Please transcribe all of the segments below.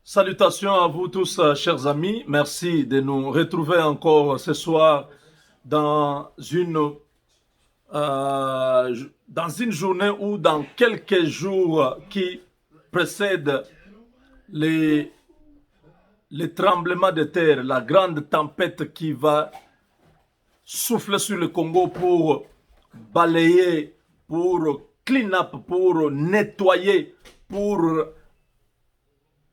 Salutations à vous tous, chers amis. Merci de nous retrouver encore ce soir dans une journée ou dans quelques jours qui précèdent les, les tremblements de terre, la grande tempête qui va souffler sur le Congo pour balayer, pour clean up, pour nettoyer, pour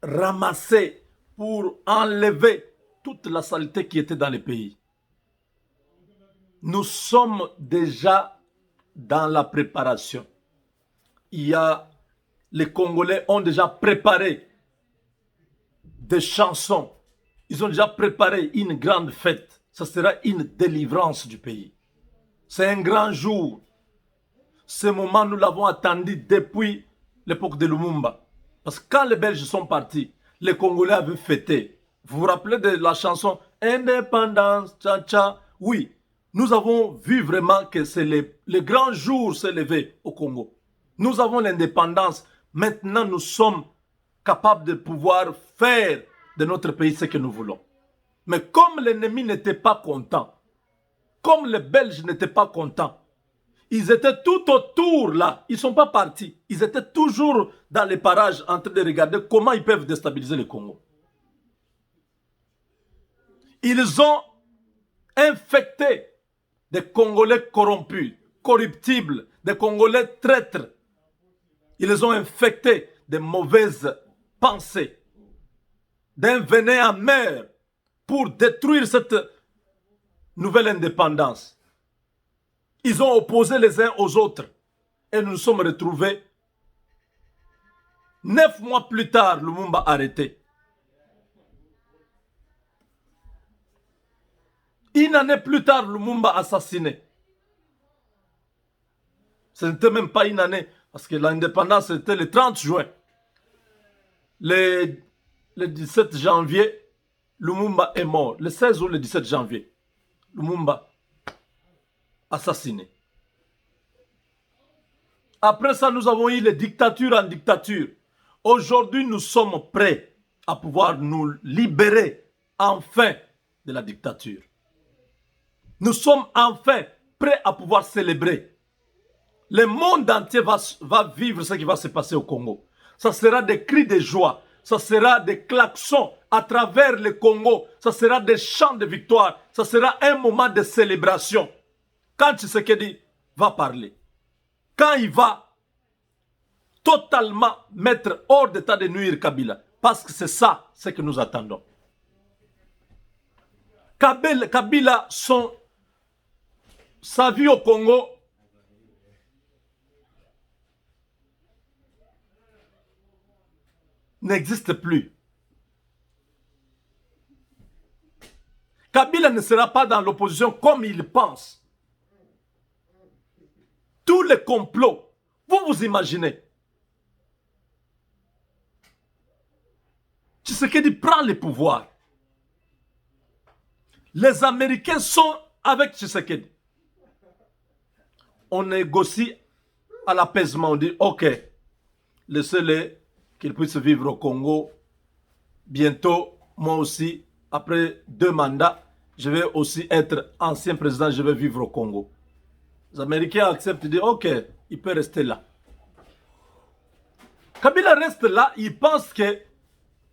ramasser, pour enlever toute la saleté qui était dans le pays. Nous sommes déjà dans la préparation. Les Congolais ont déjà préparé des chansons. Ils ont déjà préparé une grande fête. Ça sera une délivrance du pays. C'est un grand jour. Ce moment, nous l'avons attendu depuis l'époque de Lumumba. Parce que quand les Belges sont partis, les Congolais avaient fêté. Vous vous rappelez de la chanson Indépendance, tcha tcha? Oui, nous avons vu vraiment que c'est le grand jour s'est levé au Congo. Nous avons l'indépendance. Maintenant, nous sommes capables de pouvoir faire de notre pays ce que nous voulons. Mais comme l'ennemi n'était pas content, comme les Belges n'étaient pas contents, ils étaient tout autour là. Ils ne sont pas partis. Ils étaient toujours dans les parages en train de regarder comment ils peuvent déstabiliser le Congo. Ils ont infecté des Congolais corrompus, corruptibles, des Congolais traîtres. Ils les ont infectés de mauvaises pensées, d'un venin amer pour détruire cette nouvelle indépendance. Ils ont opposé les uns aux autres. Et nous nous sommes retrouvés 9 mois plus tard, Lumumba arrêté. Une année plus tard, Lumumba assassiné. Ce n'était même pas une année, parce que l'indépendance était le 30 juin. Le 17 janvier, Lumumba est mort. Le 16 ou le 17 janvier, Lumumba assassiné. Après ça, nous avons eu les dictatures en dictature. Aujourd'hui, nous sommes prêts à pouvoir nous libérer enfin de la dictature. Nous sommes enfin prêts à pouvoir célébrer. Le monde entier va vivre ce qui va se passer au Congo. Ça sera des cris de joie. Ça sera des klaxons à travers le Congo. Ça sera des chants de victoire. Ça sera un moment de célébration. Quand Tshisekedi va parler, quand il va totalement mettre hors d'état de nuire Kabila, parce que c'est ça ce que nous attendons. Kabila, sa vie au Congo n'existe plus. Kabila ne sera pas dans l'opposition comme il pense. Tous les complots, vous vous imaginez. Tshisekedi prend le pouvoir. Les Américains sont avec Tshisekedi. On négocie à l'apaisement. On dit, ok, laissez-les qu'ils puissent vivre au Congo. Bientôt, moi aussi, après 2 mandats, je vais aussi être ancien président, je vais vivre au Congo. Les Américains acceptent de dire, ok, il peut rester là. Kabila reste là, il pense qu'il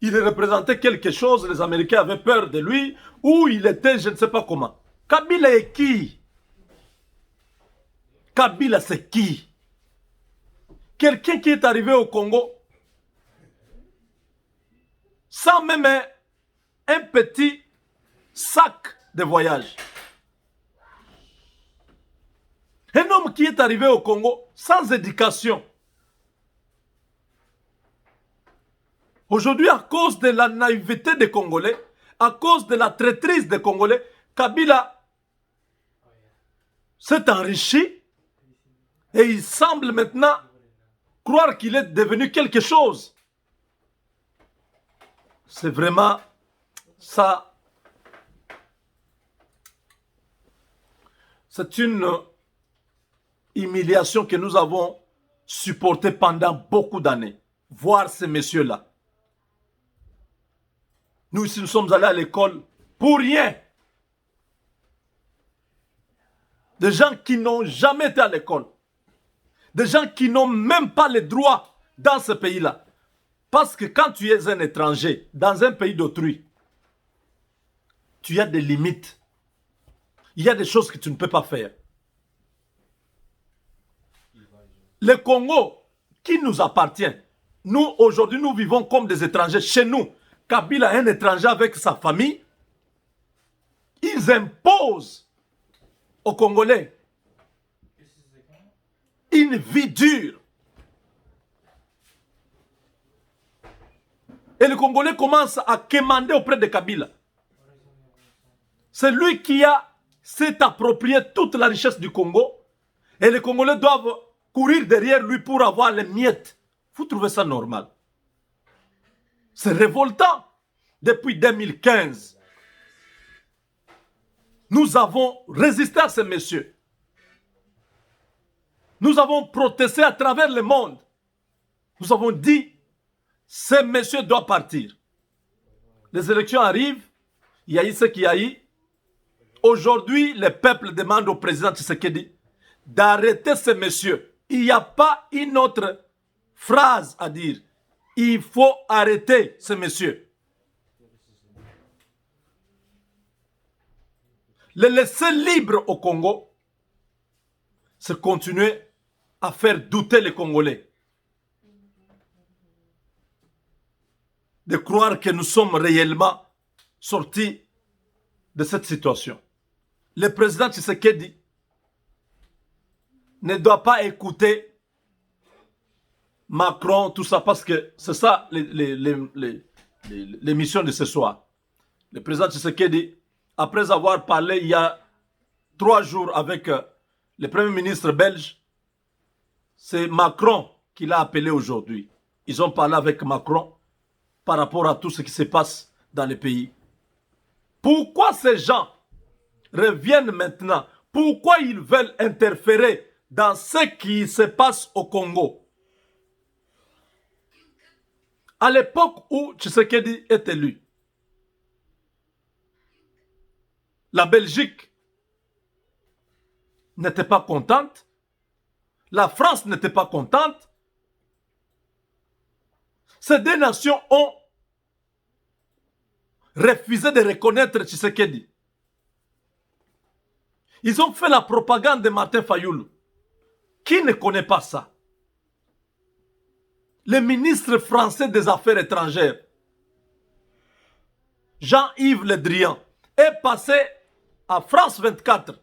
représentait quelque chose, les Américains avaient peur de lui, ou il était, je ne sais pas comment. Kabila est qui? Kabila c'est qui? Quelqu'un qui est arrivé au Congo sans même un petit sac de voyage. Un homme qui est arrivé au Congo sans éducation. Aujourd'hui, à cause de la naïveté des Congolais, à cause de la traîtrise des Congolais, Kabila s'est enrichi et il semble maintenant croire qu'il est devenu quelque chose. C'est vraiment ça. C'est une humiliation que nous avons supportée pendant beaucoup d'années. Voir ces messieurs-là. Nous ici, nous sommes allés à l'école pour rien. Des gens qui n'ont jamais été à l'école. Des gens qui n'ont même pas les droits dans ce pays-là. Parce que quand tu es un étranger dans un pays d'autrui, tu as des limites. Il y a des choses que tu ne peux pas faire. Le Congo, qui nous appartient, nous, aujourd'hui, nous vivons comme des étrangers chez nous. Kabila est un étranger avec sa famille. Ils imposent aux Congolais une vie dure. Et le Congolais commence à quémander auprès de Kabila. C'est lui qui s'est approprié toute la richesse du Congo. Et les Congolais doivent courir derrière lui pour avoir les miettes. Vous trouvez ça normal? C'est révoltant. Depuis 2015, nous avons résisté à ces messieurs. Nous avons protesté à travers le monde. Nous avons dit, ces messieurs doivent partir. Les élections arrivent, il y a eu ce qu'il y a eu. Aujourd'hui, le peuple demande au président Tshisekedi d'arrêter ces messieurs. Il n'y a pas une autre phrase à dire. Il faut arrêter ces messieurs. Les laisser libres au Congo, c'est continuer à faire douter les Congolais. De croire que nous sommes réellement sortis de cette situation. Le président Tshisekedi ne doit pas écouter Macron, tout ça, parce que c'est ça l'émission de ce soir. Le président Tshisekedi, après avoir parlé il y a 3 jours avec le premier ministre belge, c'est Macron qui l'a appelé aujourd'hui. Ils ont parlé avec Macron par rapport à tout ce qui se passe dans le pays. Pourquoi ces gens reviennent maintenant? Pourquoi ils veulent interférer dans ce qui se passe au Congo? À l'époque où Tshisekedi est élu, la Belgique n'était pas contente, la France n'était pas contente. Ces deux nations ont refusé de reconnaître Tshisekedi. Ils ont fait la propagande de Martin Fayoulou. Qui ne connaît pas ça? Le ministre français des Affaires étrangères, Jean-Yves Le Drian, est passé à France 24.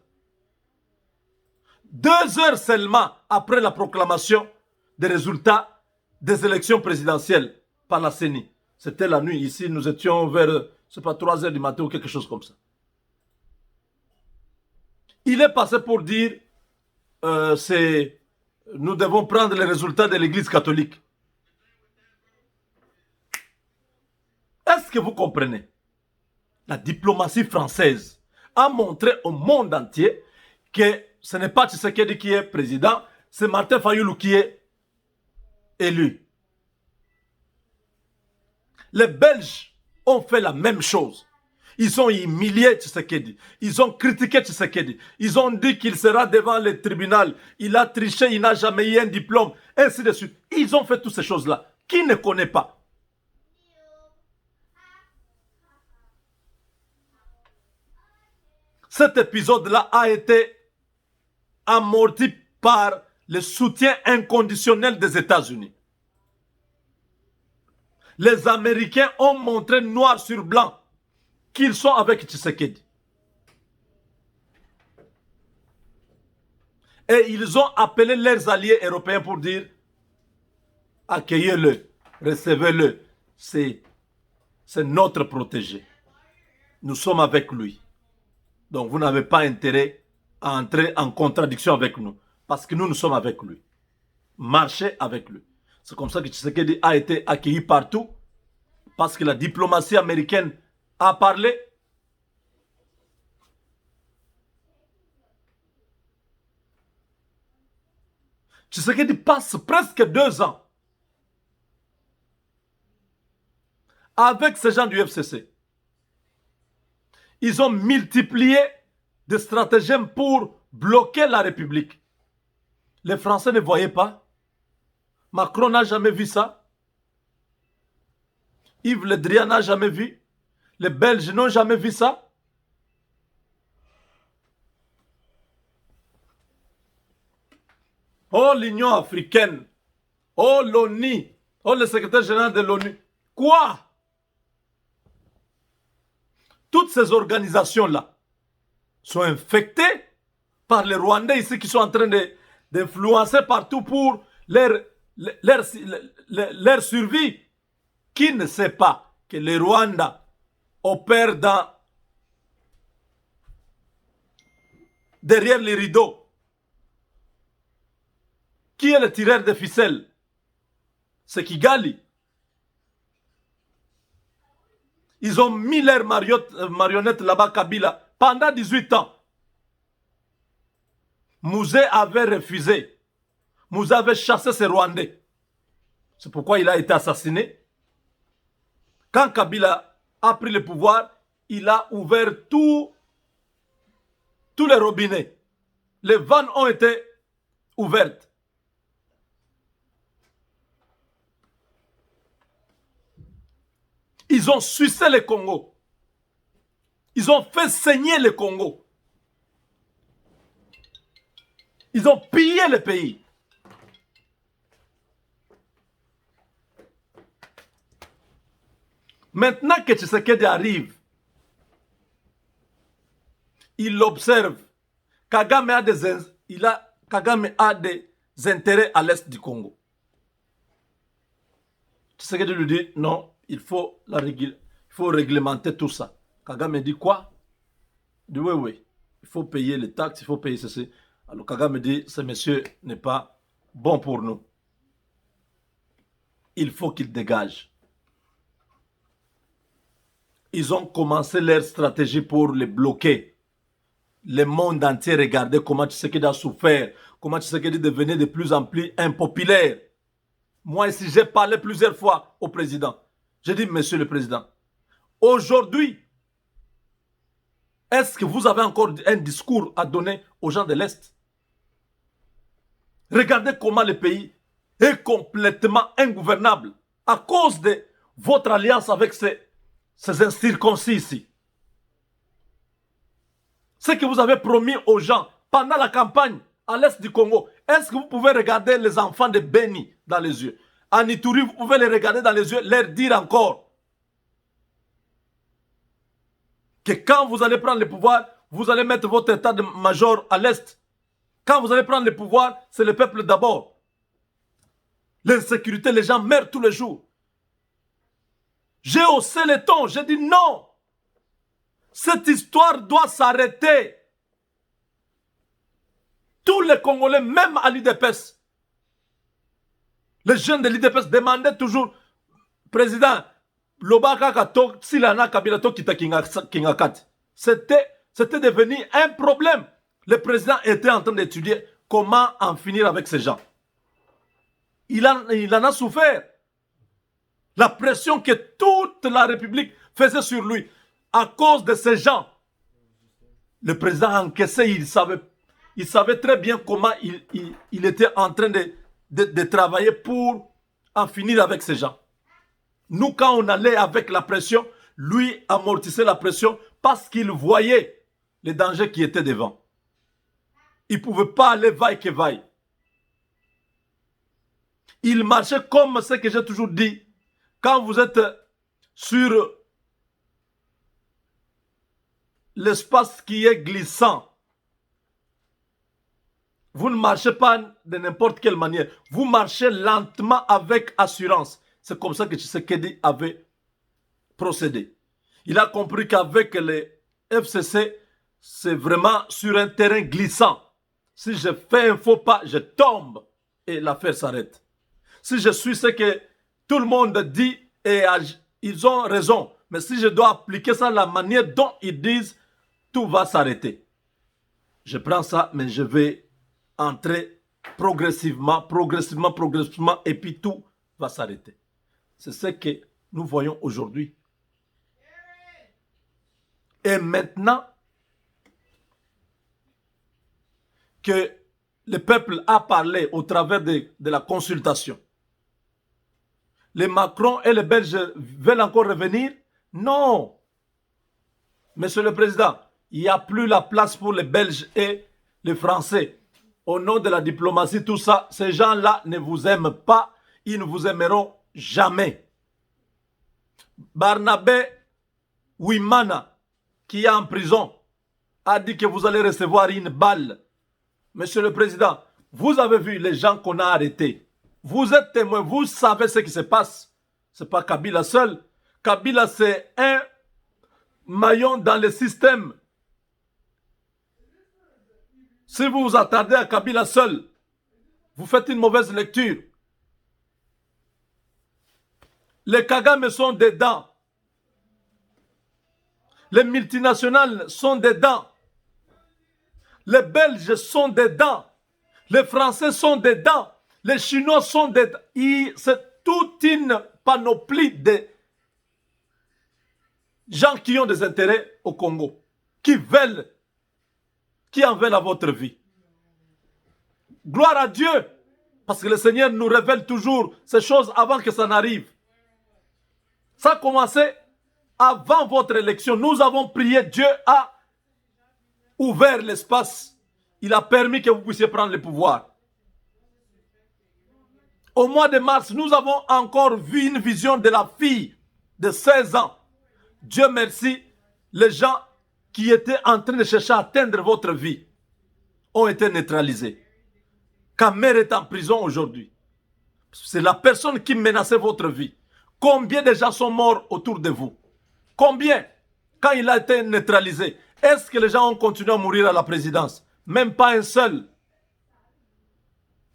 2 heures seulement après la proclamation des résultats des élections présidentielles par la CENI. C'était la nuit. Ici, nous étions vers, c'est pas 3 heures du matin ou quelque chose comme ça. Il est passé pour dire, nous devons prendre les résultats de l'Église catholique. Est-ce que vous comprenez? La diplomatie française a montré au monde entier que ce n'est pas Tshisekedi qui est président, c'est Martin Fayoulou qui est élu. Les Belges ont fait la même chose. Ils ont humilié Tshisekedi. Ils ont critiqué Tshisekedi. Ils ont dit qu'il sera devant le tribunal. Il a triché, il n'a jamais eu un diplôme, ainsi de suite. Ils ont fait toutes ces choses-là. Qui ne connaît pas? Cet épisode-là a été amorti par le soutien inconditionnel des États-Unis. Les Américains ont montré noir sur blanc qu'ils sont avec Tshisekedi. Et ils ont appelé leurs alliés européens pour dire accueillez-le, recevez-le, c'est notre protégé. Nous sommes avec lui. Donc vous n'avez pas intérêt à entrer en contradiction avec nous. Parce que nous sommes avec lui. Marchez avec lui. C'est comme ça que Tshisekedi a été accueilli partout. Parce que la diplomatie américaine a parlé. Tshisekedi passe presque 2 ans avec ces gens du FCC. Ils ont multiplié des stratagèmes pour bloquer la République. Les Français ne voyaient pas. Macron n'a jamais vu ça. Yves Le Drian n'a jamais vu. Les Belges n'ont jamais vu ça. Oh, l'Union africaine. Oh, l'ONU. Oh, le secrétaire général de l'ONU. Quoi? Toutes ces organisations-là sont infectées par les Rwandais ici qui sont en train d'influencer partout pour leur survie. Qui ne sait pas que les Rwandais opèrent derrière les rideaux? Qui est le tireur de ficelles? C'est Kigali. Ils ont mis leurs marionnettes là-bas, Kabila, pendant 18 ans. Mouzé avait refusé. Mouzé avait chassé ces Rwandais. C'est pourquoi il a été assassiné. Quand Kabila a pris le pouvoir, il a ouvert tous les robinets. Les vannes ont été ouvertes. Ils ont sucé le Congo. Ils ont fait saigner le Congo. Ils ont pillé le pays. Maintenant que Tshisekedi arrive, il observe. Kagame a des intérêts à l'est du Congo. Tshisekedi lui dit non, il faut réglementer tout ça. Kagame dit quoi? Il dit oui, il faut payer les taxes, il faut payer ceci. Alors Kagame dit, ce monsieur n'est pas bon pour nous. Il faut qu'il dégage. Ils ont commencé leur stratégie pour les bloquer. Le monde entier regardait comment Tshisekedi a souffert, comment Tshisekedi devenait de plus en plus impopulaire. Moi ici, j'ai parlé plusieurs fois au président. J'ai dit, monsieur le président, aujourd'hui, est-ce que vous avez encore un discours à donner aux gens de l'Est? Regardez comment le pays est complètement ingouvernable à cause de votre alliance avec ces incirconcis ici. Ce que vous avez promis aux gens pendant la campagne à l'Est du Congo, est-ce que vous pouvez regarder les enfants de Beni dans les yeux? En Ituri, vous pouvez les regarder dans les yeux, leur dire encore que quand vous allez prendre le pouvoir, vous allez mettre votre état-major à l'Est. Quand vous allez prendre le pouvoir, c'est le peuple d'abord. L'insécurité, les gens meurent tous les jours. J'ai haussé le ton, j'ai dit non. Cette histoire doit s'arrêter. Tous les Congolais, même à l'UDPS, les jeunes de l'UDPS demandaient toujours, président, c'était devenu un problème. Le président était en train d'étudier comment en finir avec ces gens. Il en a souffert. La pression que toute la République faisait sur lui à cause de ces gens. Le président a encaissé, il savait très bien comment il était en train de travailler pour en finir avec ces gens. Nous, quand on allait avec la pression, lui amortissait la pression parce qu'il voyait les dangers qui étaient devant. Il ne pouvait pas aller vaille que vaille. Il marchait comme ce que j'ai toujours dit. Quand vous êtes sur l'espace qui est glissant, vous ne marchez pas de n'importe quelle manière. Vous marchez lentement avec assurance. C'est comme ça que Tshisekedi avait procédé. Il a compris qu'avec les FCC, c'est vraiment sur un terrain glissant. Si je fais un faux pas, je tombe et l'affaire s'arrête. Si je suis ce que tout le monde dit et ils ont raison, mais si je dois appliquer ça de la manière dont ils disent, tout va s'arrêter. Je prends ça, mais je vais entrer progressivement, et puis tout va s'arrêter. C'est ce que nous voyons aujourd'hui. Et maintenant que le peuple a parlé au travers de la consultation, les Macron et les Belges veulent encore revenir? Non. Monsieur le Président, il n'y a plus la place pour les Belges et les Français. Au nom de la diplomatie, tout ça, ces gens-là ne vous aiment pas. Ils ne vous aimeront jamais. Barnabé Ouimana, qui est en prison, a dit que vous allez recevoir une balle. Monsieur le Président, vous avez vu les gens qu'on a arrêtés. Vous êtes témoin, vous savez ce qui se passe. Ce n'est pas Kabila seul. Kabila, c'est un maillon dans le système. Si vous vous attardez à Kabila seul, vous faites une mauvaise lecture. Les Kagame sont dedans. Les multinationales sont dedans. Les Belges sont dedans. Les Français sont dedans. Les Chinois sont dedans. C'est toute une panoplie de gens qui ont des intérêts au Congo, qui en veulent à votre vie. Gloire à Dieu, parce que le Seigneur nous révèle toujours ces choses avant que ça n'arrive. Ça a commencé avant votre élection. Nous avons prié, Dieu a ouvert l'espace. Il a permis que vous puissiez prendre le pouvoir. Au mois de mars, nous avons encore vu une vision de la fille de 16 ans. Dieu merci, les gens qui étaient en train de chercher à atteindre votre vie ont été neutralisés. Kamer est en prison aujourd'hui. C'est la personne qui menaçait votre vie. Combien de gens sont morts autour de vous? Combien? Quand il a été neutralisé, est-ce que les gens ont continué à mourir à la présidence? Même pas un seul.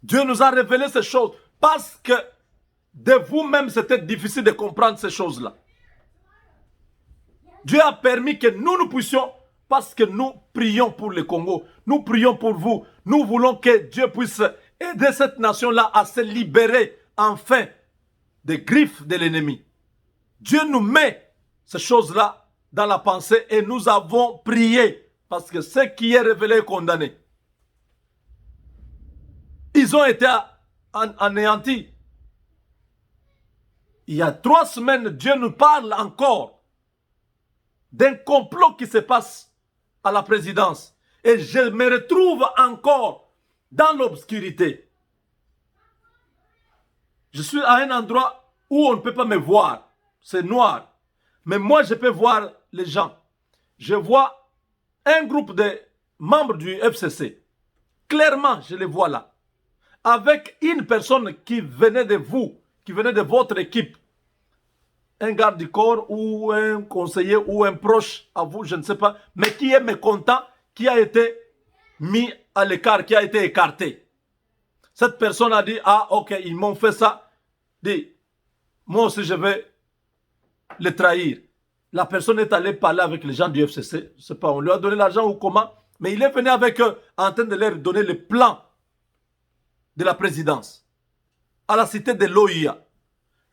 Dieu nous a révélé ces choses parce que de vous-même, c'était difficile de comprendre ces choses-là. Dieu a permis que nous puissions, parce que nous prions pour le Congo, nous prions pour vous, nous voulons que Dieu puisse aider cette nation-là à se libérer enfin des griffes de l'ennemi. Dieu nous met ces choses-là dans la pensée et nous avons prié parce que ce qui est révélé est condamné. Ils ont été anéantis. Il y a 3 semaines, Dieu nous parle encore d'un complot qui se passe à la présidence. Et je me retrouve encore dans l'obscurité. Je suis à un endroit où on ne peut pas me voir. C'est noir. Mais moi, je peux voir les gens. Je vois un groupe de membres du FCC. Clairement, je les vois là. Avec une personne qui venait de vous, qui venait de votre équipe. Un garde du corps ou un conseiller ou un proche à vous, je ne sais pas, mais qui est mécontent, qui a été mis à l'écart, qui a été écarté. Cette personne a dit, ah ok, ils m'ont fait ça. Dit, moi aussi je vais les trahir. La personne est allée parler avec les gens du FCC, je ne sais pas, on lui a donné l'argent ou comment, mais il est venu avec eux en train de leur donner le plan de la présidence à la cité de l'OIA.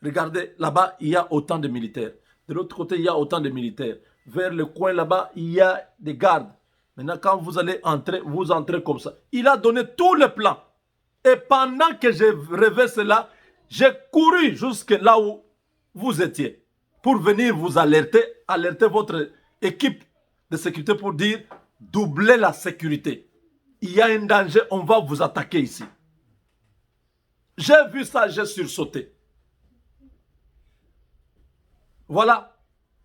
Regardez, là-bas, il y a autant de militaires. De l'autre côté, il y a autant de militaires. Vers le coin là-bas, il y a des gardes. Maintenant, quand vous allez entrer, vous entrez comme ça. Il a donné tout le plan. Et pendant que je rêvais cela, j'ai couru jusque là où vous étiez. Pour venir vous alerter votre équipe de sécurité pour dire, doublez la sécurité. Il y a un danger, on va vous attaquer ici. J'ai vu ça, j'ai sursauté. Voilà,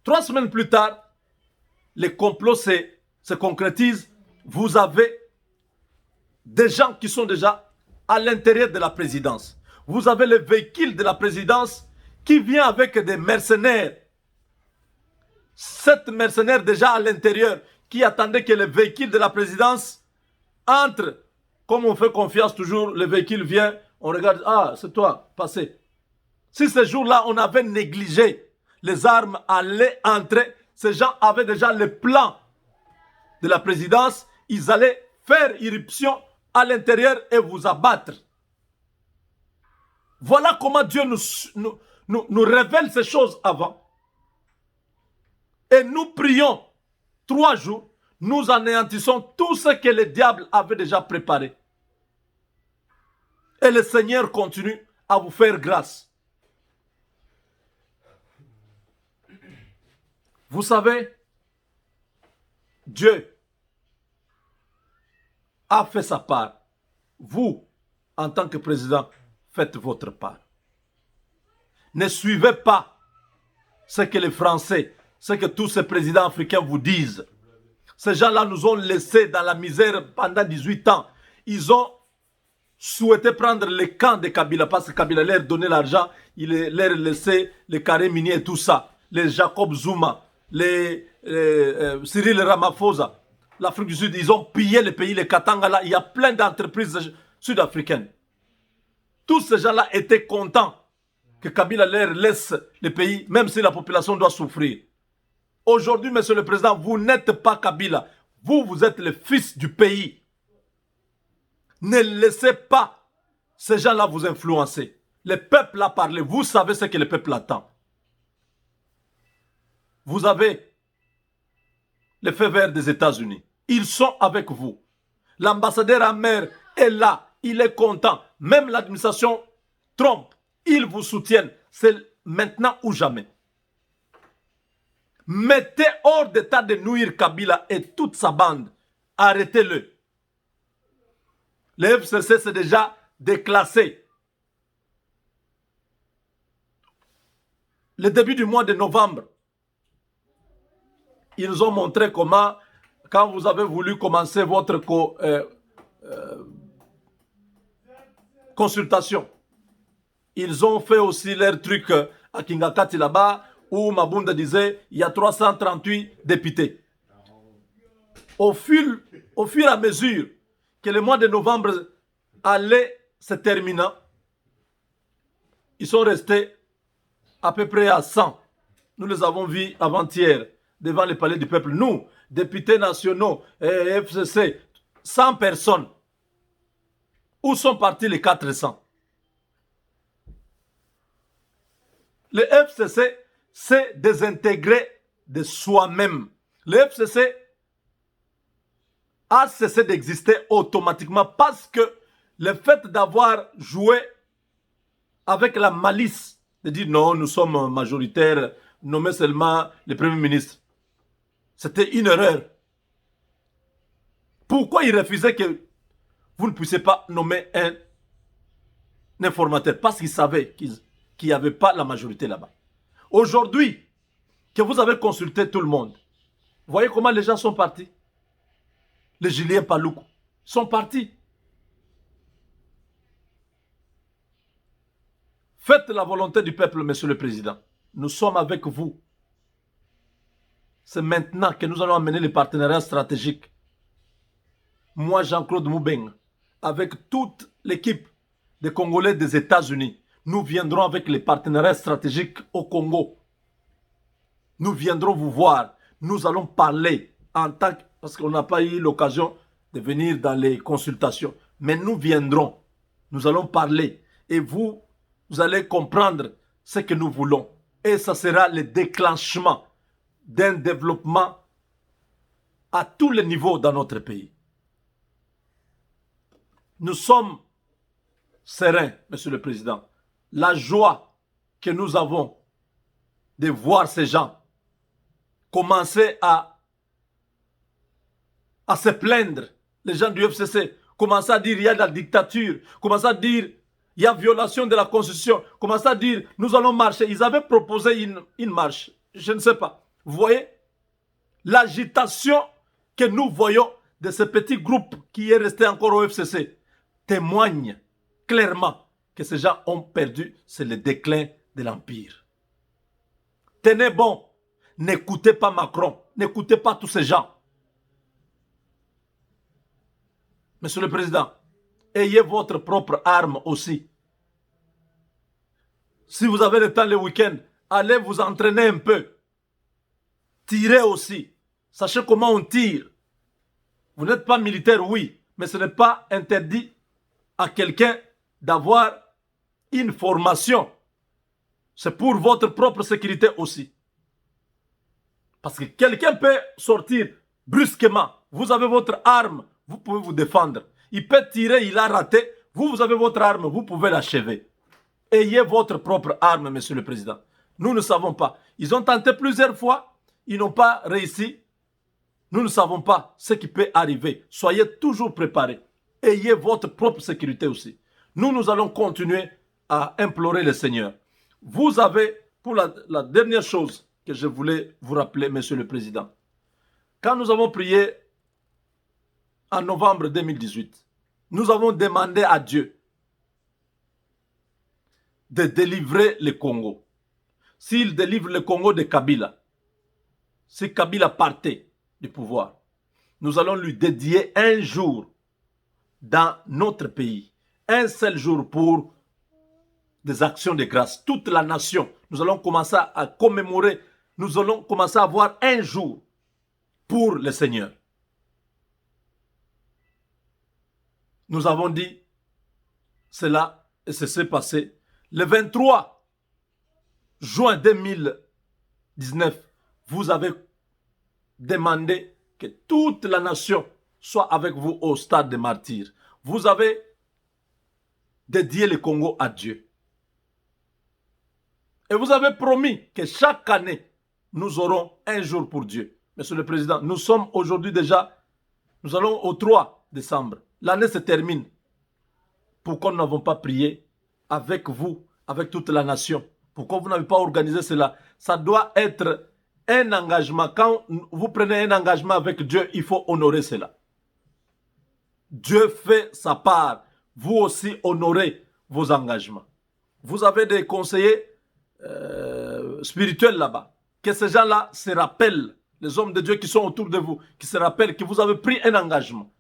3 semaines plus tard, le complot se concrétise. Vous avez des gens qui sont déjà à l'intérieur de la présidence. Vous avez le véhicule de la présidence qui vient avec des mercenaires. 7 mercenaires déjà à l'intérieur qui attendaient que le véhicule de la présidence entre. Comme on fait confiance toujours, le véhicule vient, on regarde, ah, c'est toi, passez. Si ce jour-là, on avait négligé, les armes allaient entrer. Ces gens avaient déjà le plan de la présidence. Ils allaient faire irruption à l'intérieur et vous abattre. Voilà comment Dieu nous révèle ces choses avant. Et nous prions 3 jours, nous anéantissons tout ce que le diable avait déjà préparé. Et le Seigneur continue à vous faire grâce. Vous savez, Dieu a fait sa part. Vous, en tant que président, faites votre part. Ne suivez pas ce que les Français, ce que tous ces présidents africains vous disent. Ces gens-là nous ont laissés dans la misère pendant 18 ans. Ils ont souhaité prendre le camp de Kabila parce que Kabila leur donnait l'argent, il leur laissait les carrés miniers et tout ça. Les Jacob Zuma, les Cyril Ramaphosa, l'Afrique du Sud, ils ont pillé le pays, les Katanga là. Il y a plein d'entreprises sud-africaines. Tous ces gens-là étaient contents que Kabila leur laisse le pays, même si la population doit souffrir. Aujourd'hui, monsieur le président, vous n'êtes pas Kabila. Vous, vous êtes le fils du pays. Ne laissez pas ces gens-là vous influencer. Le peuple a parlé. Vous savez ce que le peuple attend. Vous avez le feu vert des États-Unis. Ils sont avec vous. L'ambassadeur Amer est là. Il est content. Même l'administration Trump, ils vous soutiennent. C'est maintenant ou jamais. Mettez hors d'état de nuire Kabila et toute sa bande. Arrêtez-le. Le FCC s'est déjà déclassé. Le début du mois de novembre, ils ont montré comment, quand vous avez voulu commencer votre consultation, ils ont fait aussi leur truc à Kingakati là-bas, où Mabunda disait il y a 338 députés. Au fur et à mesure que le mois de novembre allait se terminer, ils sont restés à peu près à 100. Nous les avons vus avant-hier devant le palais du peuple. Nous, députés nationaux, FCC, 100 personnes. Où sont partis les 400? Le FCC s'est désintégré de soi-même. Le FCC a cessé d'exister automatiquement parce que le fait d'avoir joué avec la malice, de dire non, nous sommes majoritaires, nommer seulement le Premier ministre, c'était une erreur. Pourquoi il refusait que vous ne puissiez pas nommer un informateur? Parce qu'il savait qu'il n'y avait pas la majorité là-bas. Aujourd'hui, que vous avez consulté tout le monde, voyez comment les gens sont partis. Les Julien Paluku sont partis. Faites la volonté du peuple, monsieur le président. Nous sommes avec vous. C'est maintenant que nous allons amener les partenariats stratégiques. Moi, Jean-Claude Moubeng, avec toute l'équipe des Congolais des États-Unis, nous viendrons avec les partenariats stratégiques au Congo. Nous viendrons vous voir. Nous allons parler en tant que... Parce qu'on n'a pas eu l'occasion de venir dans les consultations. Mais nous viendrons. Nous allons parler. Et vous allez comprendre ce que nous voulons. Et ça sera le déclenchement d'un développement à tous les niveaux dans notre pays. Nous sommes sereins, monsieur le président. La joie que nous avons de voir ces gens commencer à se plaindre, les gens du FCC, commencer à dire il y a de la dictature, commencer à dire il y a violation de la Constitution, commencer à dire nous allons marcher. Ils avaient proposé une marche, je ne sais pas. Vous voyez l'agitation que nous voyons de ce petit groupe qui est resté encore au FCC témoigne clairement que ces gens ont perdu, c'est le déclin de l'Empire. Tenez bon, n'écoutez pas Macron, n'écoutez pas tous ces gens. Monsieur le Président, ayez votre propre arme aussi. Si vous avez le temps le week-end, allez vous entraîner un peu. Tirez aussi. Sachez comment on tire. Vous n'êtes pas militaire, oui, mais ce n'est pas interdit à quelqu'un d'avoir une formation. C'est pour votre propre sécurité aussi. Parce que quelqu'un peut sortir brusquement. Vous avez votre arme, vous pouvez vous défendre. Il peut tirer, il a raté. Vous avez votre arme, vous pouvez l'achever. Ayez votre propre arme, Monsieur le Président. Nous ne savons pas. Ils ont tenté plusieurs fois, ils n'ont pas réussi. Nous ne savons pas ce qui peut arriver. Soyez toujours préparés. Ayez votre propre sécurité aussi. Nous allons continuer à implorer le Seigneur. Vous avez, pour la dernière chose que je voulais vous rappeler, Monsieur le Président, quand nous avons prié en novembre 2018, nous avons demandé à Dieu de délivrer le Congo. S'il délivre le Congo de Kabila, si Kabila partait du pouvoir, nous allons lui dédier un jour dans notre pays. Un seul jour pour des actions de grâce. Toute la nation, nous allons commencer à commémorer, nous allons commencer à avoir un jour pour le Seigneur. Nous avons dit cela et ça s'est passé. Le 23 juin 2019, vous avez demandé que toute la nation soit avec vous au stade des martyrs. Vous avez dédié le Congo à Dieu. Et vous avez promis que chaque année, nous aurons un jour pour Dieu. Monsieur le Président, nous sommes aujourd'hui déjà, nous allons au 3 décembre. L'année se termine. Pourquoi nous n'avons pas prié avec vous, avec toute la nation? Pourquoi vous n'avez pas organisé cela? Ça doit être un engagement. Quand vous prenez un engagement avec Dieu, il faut honorer cela. Dieu fait sa part. Vous aussi honorez vos engagements. Vous avez des conseillers spirituels là-bas. Que ces gens-là se rappellent, les hommes de Dieu qui sont autour de vous, qui se rappellent que vous avez pris un engagement.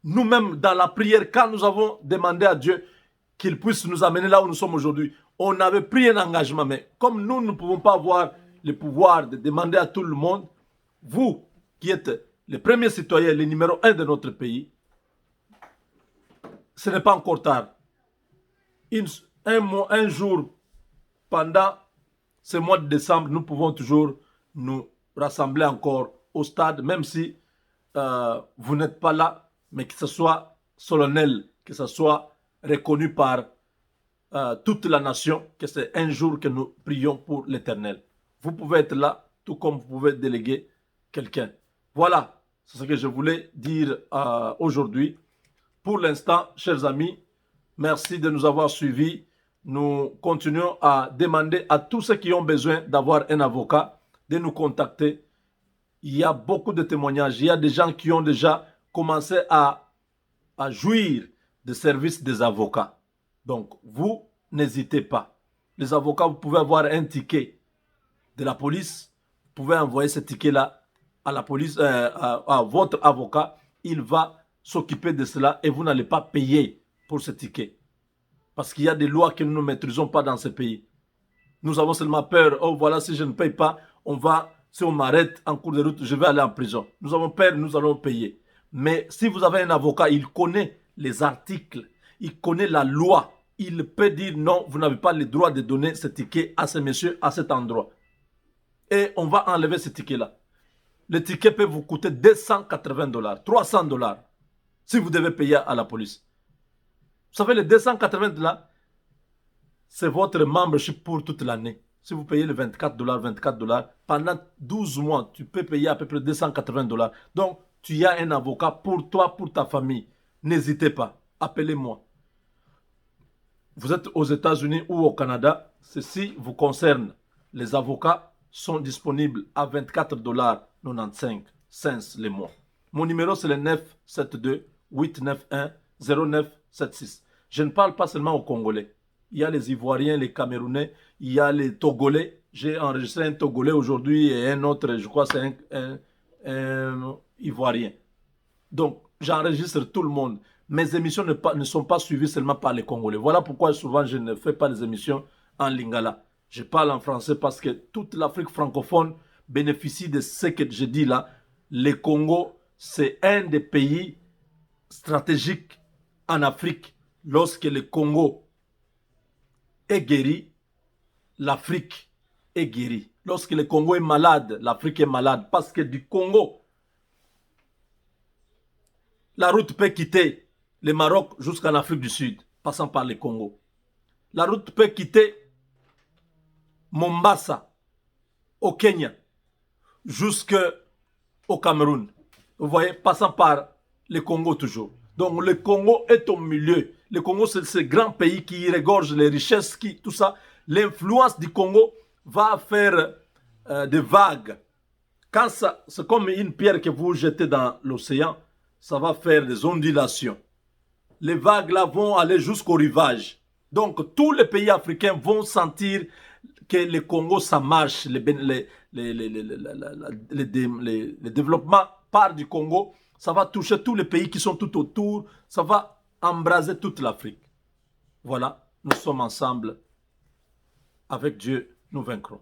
Nous-mêmes, dans la prière, quand nous avons demandé à Dieu qu'il puisse nous amener là où nous sommes aujourd'hui, on avait pris un engagement. Mais comme nous ne pouvons pas avoir le pouvoir de demander à tout le monde, vous qui êtes les premiers citoyens, les numéro 1 de notre pays, ce n'est pas encore tard. Un jour, pendant ce mois de décembre, nous pouvons toujours nous rassembler encore au stade, même si vous n'êtes pas là, mais que ce soit solennel, que ce soit reconnu par toute la nation, que c'est un jour que nous prions pour l'Éternel. Vous pouvez être là, tout comme vous pouvez déléguer quelqu'un. Voilà, c'est ce que je voulais dire aujourd'hui. Pour l'instant, chers amis, merci de nous avoir suivis. Nous continuons à demander à tous ceux qui ont besoin d'avoir un avocat de nous contacter. Il y a beaucoup de témoignages. Il y a des gens qui ont déjà commencé à jouir des services des avocats. Donc, vous n'hésitez pas. Les avocats, vous pouvez avoir un ticket de la police. Vous pouvez envoyer ce ticket-là à la police, à votre avocat. Il va s'occuper de cela et vous n'allez pas payer pour ce ticket. Parce qu'il y a des lois que nous ne maîtrisons pas dans ce pays. Nous avons seulement peur. Oh voilà, si je ne paye pas, si on m'arrête en cours de route, je vais aller en prison. Nous avons peur, nous allons payer. Mais si vous avez un avocat, il connaît les articles, il connaît la loi. Il peut dire non, vous n'avez pas le droit de donner ce ticket à ce monsieur, à cet endroit. Et on va enlever ce ticket-là. Le ticket peut vous coûter 280 $, 300 $. Si vous devez payer à la police. Vous savez, les 280 $, c'est votre membership pour toute l'année. Si vous payez les 24 $, pendant 12 mois, tu peux payer à peu près 280 $. Donc, tu as un avocat pour toi, pour ta famille. N'hésitez pas, appelez-moi. Vous êtes aux États-Unis ou au Canada, ceci vous concerne. Les avocats sont disponibles à 24 $95 les mois. Mon numéro, c'est le 972-891-0976. Je ne parle pas seulement aux Congolais. Il y a les Ivoiriens, les Camerounais, il y a les Togolais. J'ai enregistré un Togolais aujourd'hui et un autre, je crois, c'est un Ivoirien. Donc, j'enregistre tout le monde. Mes émissions ne sont pas suivies seulement par les Congolais. Voilà pourquoi souvent je ne fais pas les émissions en lingala. Je parle en français parce que toute l'Afrique francophone bénéficie de ce que je dis là. Le Congo, c'est un des pays stratégiques en Afrique. Lorsque le Congo est guéri, l'Afrique est guérie. Lorsque le Congo est malade, l'Afrique est malade. Parce que du Congo La route peut quitter le Maroc jusqu'en Afrique du Sud, passant par le Congo. La route peut quitter Mombasa, au Kenya, jusqu'au Cameroun. Vous voyez, passant par le Congo toujours. Donc le Congo est au milieu. Le Congo, c'est ce grand pays qui regorge les richesses, tout ça. L'influence du Congo va faire des vagues. Quand c'est comme une pierre que vous jetez dans l'océan, ça va faire des ondulations. Les vagues là vont aller jusqu'au rivage. Donc tous les pays africains vont sentir que le Congo, ça marche. Le développement part du Congo. Ça va toucher tous les pays qui sont tout autour. Ça va embraser toute l'Afrique. Voilà, nous sommes ensemble. Avec Dieu, nous vaincrons.